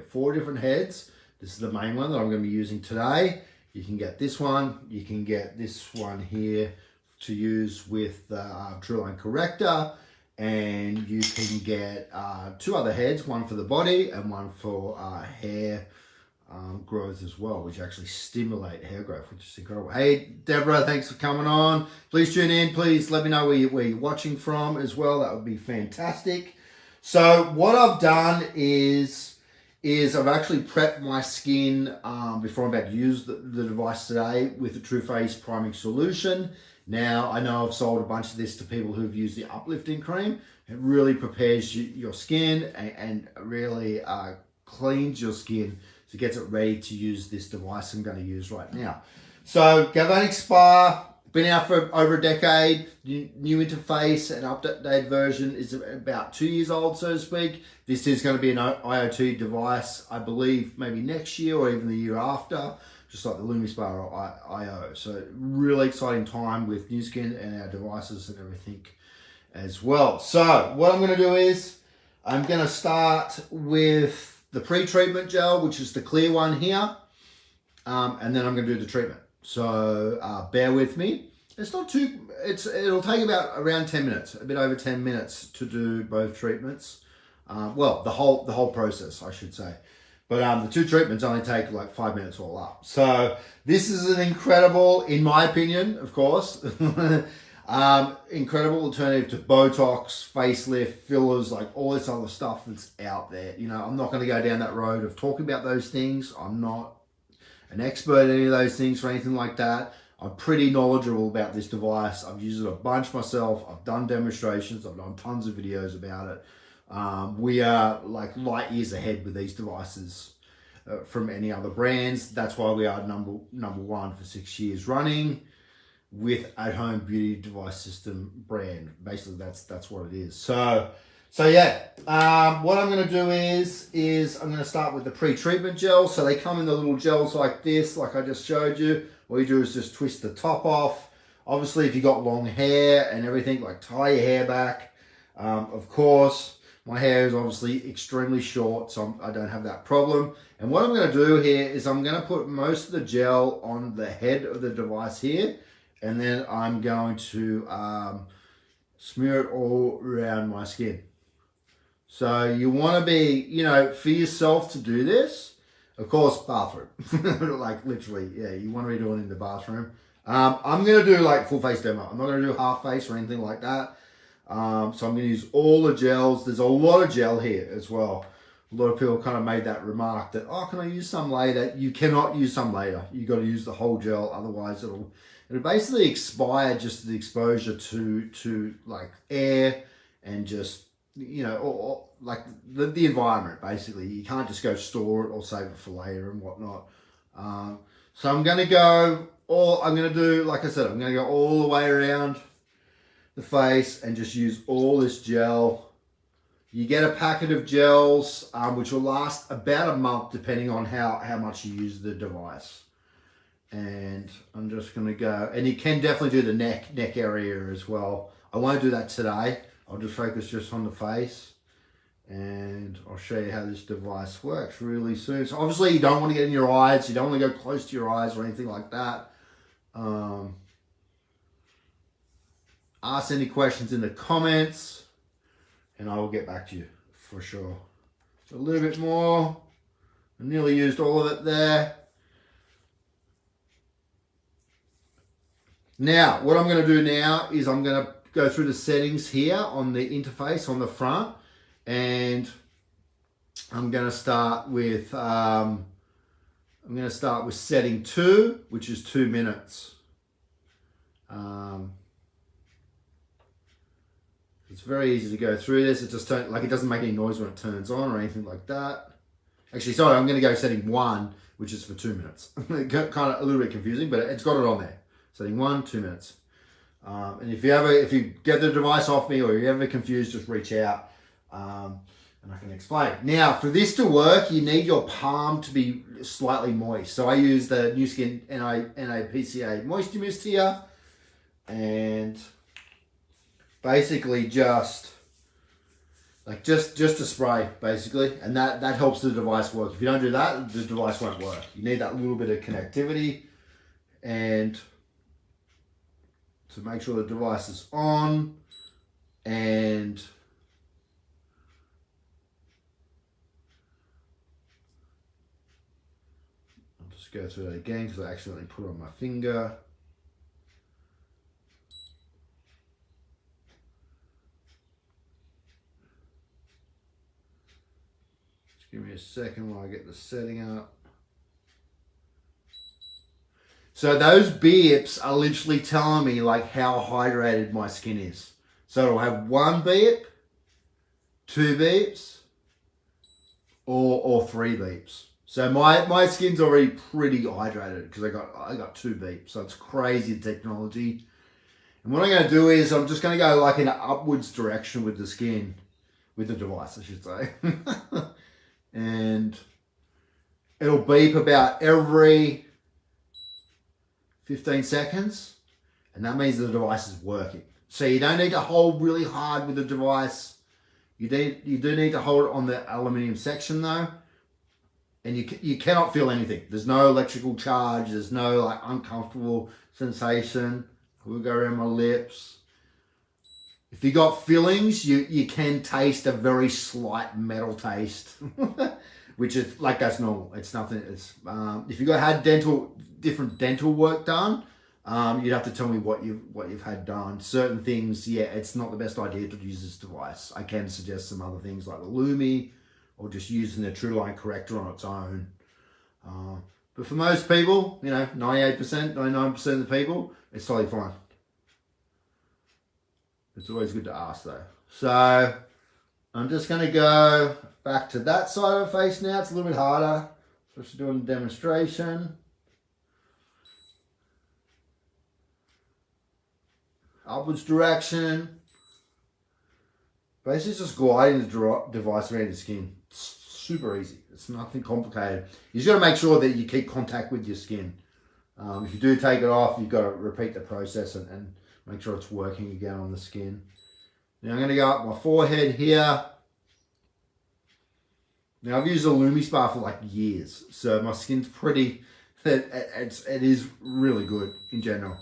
4 different heads. This is the main one that I'm going to be using today. You can get this one. You can get this one here to use with the True Line Corrector. And you can get 2 other heads, one for the body and one for hair growth as well, which actually stimulate hair growth, which is incredible. Hey, Deborah, thanks for coming on. Please tune in. Please let me know where you're watching from as well. That would be fantastic. So what I've done is I've actually prepped my skin before I'm about to use the device today with the True Face priming solution. Now, I know I've sold a bunch of this to people who've used the uplifting cream. It really prepares your skin and really cleans your skin, so it gets it ready to use this device I'm going to use right now. So, Galvanic Spa, been out for over a decade. New interface and updated version is about 2 years old, so to speak. This is going to be an IoT device, I believe, maybe next year or even the year after, just like the LumiSpa or IO. So really exciting time with Nu Skin and our devices and everything as well. So what I'm going to do is I'm going to start with the pre-treatment gel, which is the clear one here, and then I'm going to do the treatment. So bear with me. It's not too. It'll take about around 10 minutes, a bit over 10 minutes to do both treatments. Well, the whole process, I should say. But the 2 treatments only take like 5 minutes all up. So this is an incredible, in my opinion, of course, incredible alternative to Botox, facelift, fillers, like all this other stuff that's out there. You know, I'm not going to go down that road of talking about those things. I'm not an expert in any of those things or anything like that. I'm pretty knowledgeable about this device. I've used it a bunch myself. I've done demonstrations. I've done tons of videos about it. We are like light years ahead with these devices from any other brands. That's why we are number 1 for 6 years running with at-home beauty device system brand. Basically, that's what it is. So yeah, what I'm going to do is I'm going to start with the pre-treatment gel. So they come in the little gels like this, like I just showed you. All you do is just twist the top off. Obviously, if you got long hair and everything, like tie your hair back. Of course, my hair is obviously extremely short, so I don't have that problem. And what I'm going to do here is I'm going to put most of the gel on the head of the device here, and then I'm going to smear it all around my skin. So you want to be, you know, for yourself to do this, of course, bathroom. Like literally, yeah, you want to be doing it in the bathroom. I'm going to do like full face demo. I'm not going to do half face or anything like that. So I'm going to use all the gels. There's a lot of gel here as well. A lot of people kind of made that remark that, oh, can I use some later? You cannot use some later. You got to use the whole gel. Otherwise it'll basically expire just the exposure to like air and just, you know, or like the environment, basically. You can't just go store it or save it for later and whatnot. So I'm going to do, like I said, I'm going to go all the way around the face and just use all this gel. You get a packet of gels, which will last about a month depending on how much you use the device. And I'm just going to go, and you can definitely do the neck area as well. I won't do that today. I'll just focus just on the face, and I'll show you how this device works really soon. So obviously you don't want to get in your eyes. You don't want to go close to your eyes or anything like that. Ask any questions in the comments and I will get back to you for sure. A little bit more. I nearly used all of it there. Now, what I'm going to do now is I'm going to go through the settings here on the interface on the front, and I'm going to start with setting 2, which is 2 minutes. It's very easy to go through this. It just it doesn't make any noise when it turns on or anything like that. Actually, sorry, I'm going to go setting 1, which is for 2 minutes. Kind of a little bit confusing, but it's got it on there. Setting 1, 2 minutes. And if you get the device off me or you're ever confused, just reach out and I can explain. Now, for this to work, you need your palm to be slightly moist. So I use the Nu Skin NAPCA Moisture Mist here, and basically just Like just a spray basically, and that helps the device work. If you don't do that, the device won't work. You need that little bit of connectivity, and to make sure the device is on, and I'll just go through that again because I accidentally put it on my finger. Just give me a second while I get the setting up. So those beeps are literally telling me like how hydrated my skin is. So it'll have 1 beep, 2 beeps, or 3 beeps. So my skin's already pretty hydrated because I got 2 beeps. So it's crazy technology. And what I'm going to do is I'm just going to go like in an upwards direction with the skin, with the device, I should say. And it'll beep about every 15 seconds, and that means the device is working. So you don't need to hold really hard with the device. You do need to hold it on the aluminium section though, and you cannot feel anything. There's no electrical charge. There's no like uncomfortable sensation. We'll go around my lips. If you got fillings, you can taste a very slight metal taste, which is like that's normal. It's nothing. It's if you had different dental work done, you'd have to tell me what you've had done. Certain things, yeah, it's not the best idea to use this device. I can suggest some other things like the Lumi, or just using the True Line corrector on its own. But for most people, 98%, 99% of the people, it's totally fine. It's always good to ask though. So I'm just going to go back to that side of the face now. It's a little bit harder, especially doing a demonstration. Upwards direction. Basically just gliding the device around your skin. It's super easy. It's nothing complicated. You just got to make sure that you keep contact with your skin. If you do take it off, you've got to repeat the process and make sure it's working again on the skin. Now I'm going to go up my forehead here. Now I've used a Lumi Spa for like years, so my skin's pretty, it is really good in general.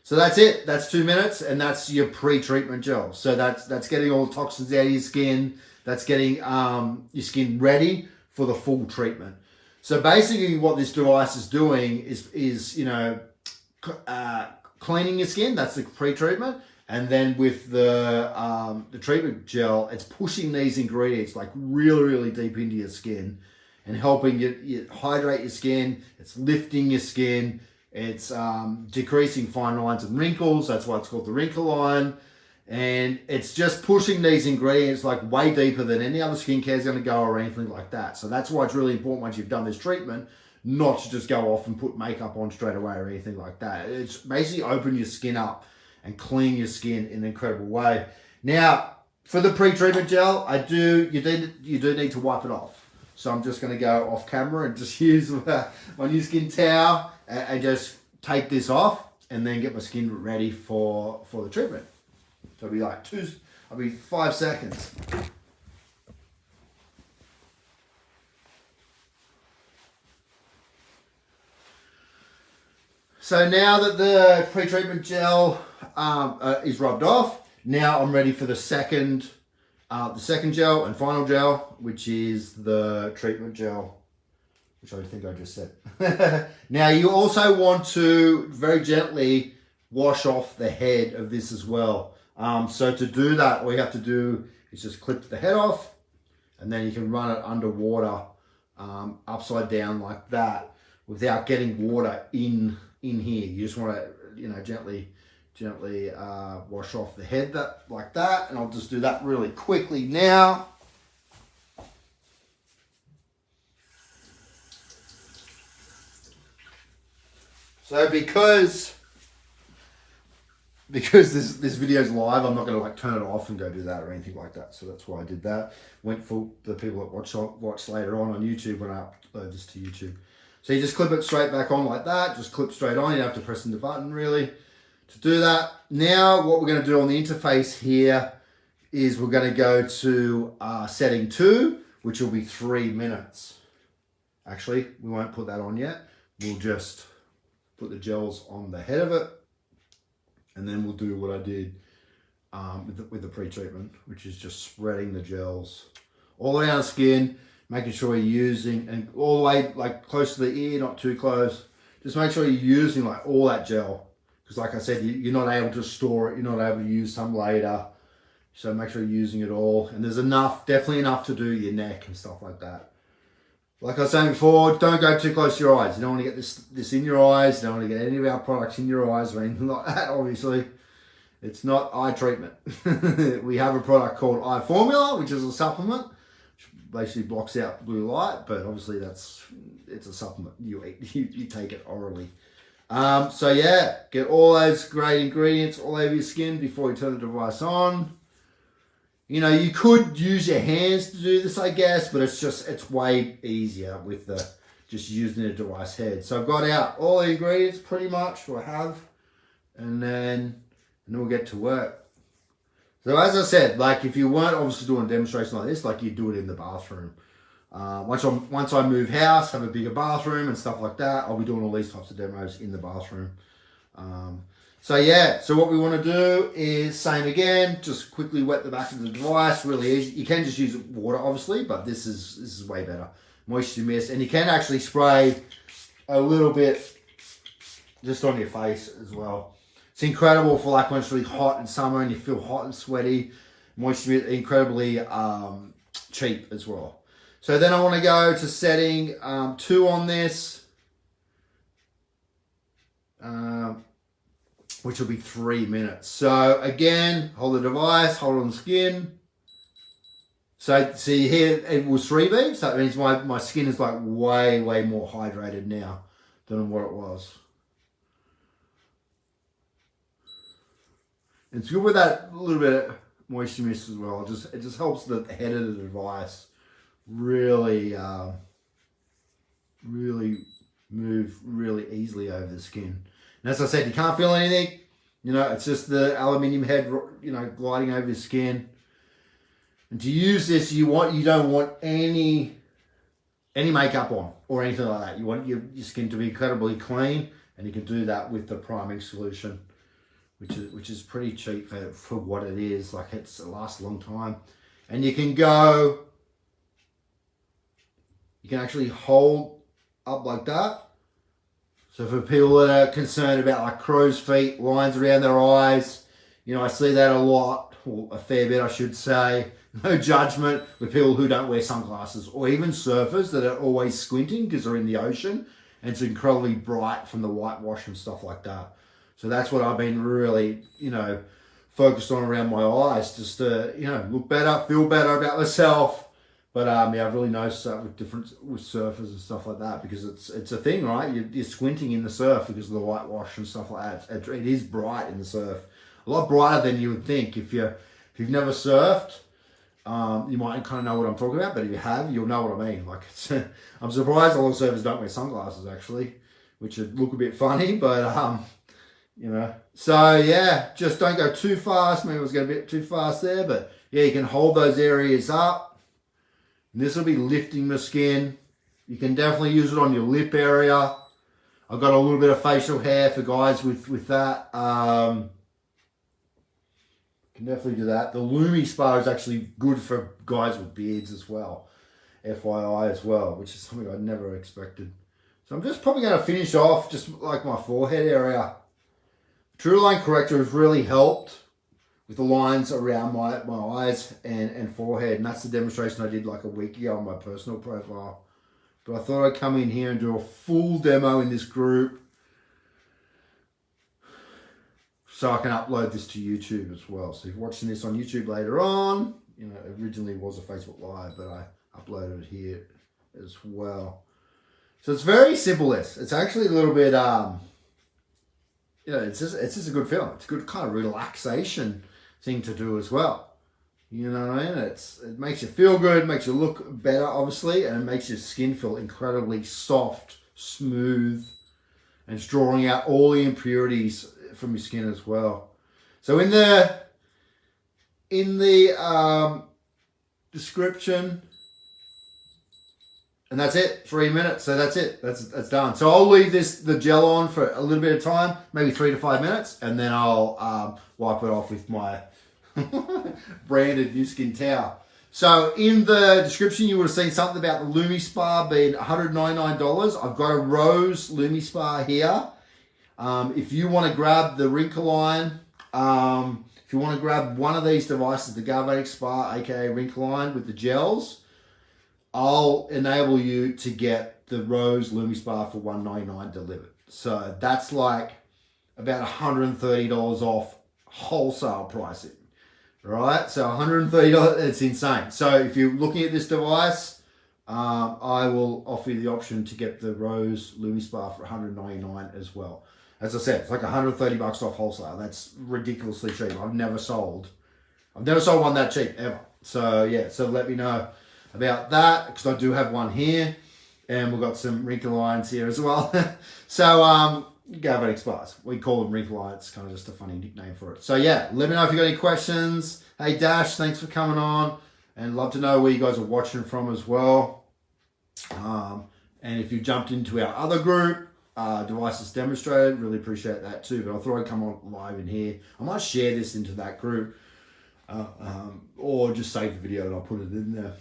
So that's it. That's 2 minutes, and that's your pre-treatment gel. So that's getting all the toxins out of your skin. That's getting your skin ready for the full treatment. So basically, what this device is doing is cleaning your skin. That's the pre-treatment, and then with the treatment gel, it's pushing these ingredients like really deep into your skin and helping you hydrate your skin. It's lifting your skin. It's decreasing fine lines and wrinkles. That's why it's called the wrinkle line. And it's just pushing these ingredients like way deeper than any other skincare is going to go or anything like that. So that's why it's really important once you've done this treatment, not to just go off and put makeup on straight away or anything like that. It's basically open your skin up and clean your skin in an incredible way. Now, for the pre-treatment gel, you do need to wipe it off. So I'm just going to go off camera and just use my new skin towel and just take this off and then get my skin ready for the treatment. So it'll be 5 seconds. So now that the pre-treatment gel is rubbed off, now I'm ready for the second gel and final gel, which is the treatment gel, which I think I just said. Now you also want to very gently wash off the head of this as well. So to do that, all you have to do is just clip the head off, and then you can run it underwater, upside down like that, without getting water in here. You just want to, gently wash off the head like that, and I'll just do that really quickly now. So because this video is live, I'm not going to like turn it off and go do that or anything like that. So that's why I did that. Went for the people that watch later on YouTube when I upload this to YouTube. So you just clip it straight back on like that. Just clip straight on. You don't have to press the button really to do that. Now what we're going to do on the interface here is we're going to go to setting 2, which will be 3 minutes. Actually, we won't put that on yet. We'll just put the gels on the head of it, and then we'll do what I did with the pre-treatment, which is just spreading the gels all around the skin, making sure you're using, and all the way like close to the ear, not too close. Just make sure you're using like all that gel, because like I said, you're not able to store it, you're not able to use some later. So make sure you're using it all. And there's enough, definitely enough to do your neck and stuff like that. Like I was saying before, don't go too close to your eyes. You don't want to get this in your eyes. You don't want to get any of our products in your eyes or anything like that, obviously. It's not eye treatment. We have a product called Eye Formula, which is a supplement, which basically blocks out blue light, but obviously it's a supplement you eat. You take it orally. So yeah, get all those great ingredients all over your skin before you turn the device on. You know, you could use your hands to do this, I guess, but it's way easier with just using the device head. So I've got out all the ingredients pretty much, what I have, and then we'll get to work. So as I said, like if you weren't obviously doing a demonstration like this, like you do it in the bathroom. Once I move house, have a bigger bathroom and stuff like that, I'll be doing all these types of demos in the bathroom. So yeah, so what we want to do is same again, just quickly wet the back of the device, really easy. You can just use water obviously, but this is way better. Moisture mist, and you can actually spray a little bit just on your face as well. It's incredible for like when it's really hot in summer and you feel hot and sweaty. Moisture mist, incredibly cheap as well. So then I want to go to setting 2 on this. Which will be 3 minutes. So again, hold the device, hold on the skin. So see here, it was 3 beeps. So that means my skin is like way more hydrated now than what it was. It's good with that little bit of moisture mist as well. It just helps the head of the device really move really easily over the skin. And as I said, you can't feel anything. You know, it's just the aluminium head, you know, gliding over your skin. And to use this, you don't want any makeup on or anything like that. You want your skin to be incredibly clean, and you can do that with the priming solution, which is pretty cheap for what it is. Like it lasts a long time, and you can actually hold up like that. So for people that are concerned about like crow's feet, lines around their eyes, you know, I see that a lot, or a fair bit I should say. No judgment with people who don't wear sunglasses, or even surfers that are always squinting because they're in the ocean and it's incredibly bright from the whitewash and stuff like that. So that's what I've been really, you know, focused on around my eyes, just to, you know, look better, feel better about myself. But yeah, I've really noticed that with surfers and stuff like that, because it's a thing, right? You're squinting in the surf because of the whitewash and stuff like that. It is bright in the surf, a lot brighter than you would think. If you've never surfed, you might kind of know what I'm talking about. But if you have, you'll know what I mean. Like I'm surprised a lot of surfers don't wear sunglasses actually, which would look a bit funny, but you know. So yeah, just don't go too fast. Maybe I was going a bit too fast there, but yeah, you can hold those areas up. And this will be lifting the skin. You can definitely use it on your lip area. I've got a little bit of facial hair for guys with that. Can definitely do that. The Lumi Spa is actually good for guys with beards as well. FYI as well, which is something I never expected. So I'm just probably going to finish off just like my forehead area. True Line Corrector has really helped with the lines around my eyes and forehead. And that's the demonstration I did like a week ago on my personal profile. But I thought I'd come in here and do a full demo in this group so I can upload this to YouTube as well. So if you're watching this on YouTube later on, you know, it originally was a Facebook Live, but I uploaded it here as well. So it's very simple. It's actually a little bit, you know, it's just a good feeling. It's a good kind of relaxation thing to do as well. You know what I mean? It makes you feel good, makes you look better, obviously, and it makes your skin feel incredibly soft, smooth, and it's drawing out all the impurities from your skin as well. So in the in the description. And that's it, 3 minutes. So that's it, that's done. So I'll leave the gel on for a little bit of time, maybe 3 to 5 minutes, and then I'll wipe it off with my branded new skin towel. So in the description, you would have seen something about the Lumi Spa being $199. I've got a Rose Lumi Spa here. If you want to grab the wrinkle line, if you want to grab one of these devices, the Galvanic Spa, aka wrinkle line with the gels, I'll enable you to get the Rose Lumi Spa for $199 delivered. So that's like about $130 off wholesale pricing, right? So $130, it's insane. So if you're looking at this device, I will offer you the option to get the Rose Lumi Spa for $199 as well. As I said, it's like $130 off wholesale. That's ridiculously cheap. I've never sold one that cheap ever. So yeah, so let me know about that, because I do have one here, and we've got some wrinkle lines here as well. So Galvanic Spas, we call them wrinkle lines. It's kind of just a funny nickname for it. So yeah, let me know if you got any questions. Hey Dash, thanks for coming on, and love to know where you guys are watching from as well. And if you jumped into our other group, Devices Demonstrated, really appreciate that too. But I thought I'd come on live in here. I might share this into that group, or just save the video and I'll put it in there.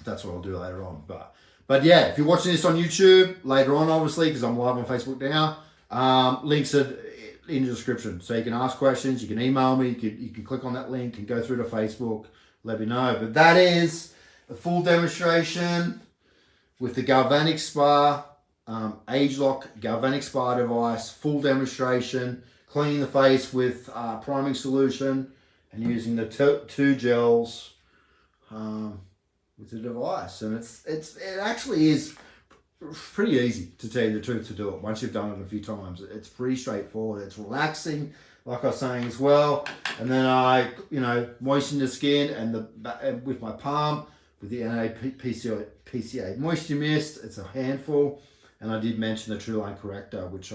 That's what I'll do later on. But yeah, if you're watching this on YouTube later on, obviously, because I'm live on Facebook now, links are in the description. So you can ask questions, you can email me, you can click on that link and go through to Facebook, let me know. But that is a full demonstration with the Galvanic Spa, ageLOC Galvanic Spa device, full demonstration, cleaning the face with priming solution and using the two gels with the device. And it actually is pretty easy, to tell you the truth, to do it once you've done it a few times. It's pretty straightforward. It's relaxing, like I was saying as well. And then I, moisten the skin and with my palm with the PCA Moisture Mist. It's a handful. And I did mention the True Line Corrector, which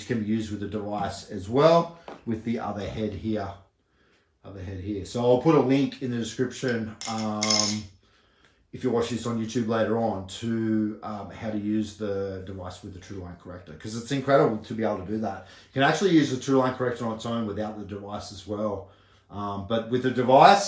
can be used with the device as well, with the other head here. So I'll put a link in the description if you watch this on YouTube later on to how to use the device with the True Line Corrector, because it's incredible to be able to do that. You can actually use the True Line Corrector on its own without the device as well, but with the device,